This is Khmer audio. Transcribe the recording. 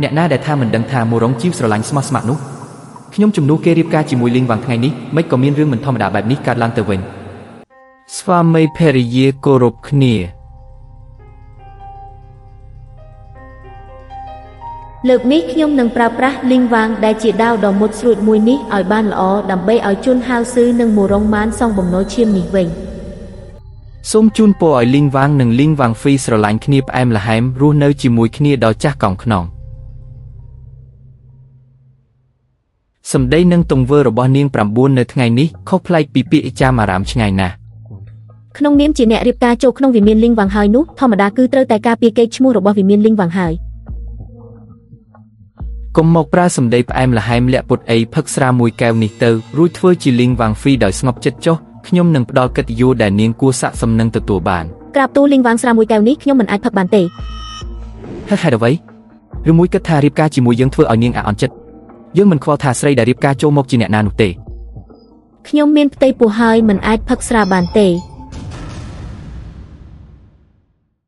អ្នកណាដែលថាមិនដឹងថាមូរងជីវស្រឡាញ់ស្មោះស្ម័គ្រនោះខ្ញុំជំនួសគេរៀបការជាមួយលីងវ៉ាងថ្ងៃនេះមិនក៏មានរឿងមិនធម្មតាបែបនេះកើតឡើងទៅវិញស្វាមីភរិយាគោរពគ្នាលើកនេះខ្ញុំនឹងប្រើប្រាស់លីងវ៉ាងដែលជាដាវដ៏មុតស្រួចមួយនេះឲ្យបានល្អដើម្បីឲ្យជន់ហាវស៊ឺនិងមូរងម៉ានសងបំណុលឈាមនេះវិញសូមជូនពរឲ្យលីងវ៉ាងនិងលីងវ៉ាងហ្វីស្រឡាញ់គ្នាផ្អែមល្ហែមរស់នៅជាមួយគ្នាដល់ចាស់កោងខ្នងសម្ដីនិងទង្វើរបស់នាង9នៅថ្ងៃនេះខុសប្លែកពីពាក្យចាមអារាមឆ្ងាយណាស់ក្នុងនាមជាអ្នករៀបការចូលក្នុងវិមានលីងវ៉ាងហើយនោះធម្មតាគឺត្រូវតែការពារកេរ្តិ៍ឈ្មោះរបស់វិមានលីងវ៉ាងហើយកុំមកប្រើសម្ដីផ្អែមល្ហែមលាក់ពុតអីផឹកស្រាមួយកែវនេះទៅរួចធ្វើជាលីងវ៉ាងហ្វីដោយស្ងប់ចិត្តចុះខ្ញុំនឹងផ្ដល់កិត្តិយសដែលនាងគួរស័ក្តិសមនឹងទទួលបានក្រាបទូលលីងវ៉ាងស្រាមួយកែវនេះខ្ញុំមិនអាចផឹកបានទេហេតុអ្វីឬមួយគិតថារៀបការជាមួយយើងធ្វើឲ្យនាងអាក់អន់ចិត្តយើងមិនខ្វល់ថាស្រីដែលរៀបការចូលមកជាអ្នកណានោះទេខ្ញុំមានផ្ទៃពោះហើយមិនអាចផឹកស្រាបានទេ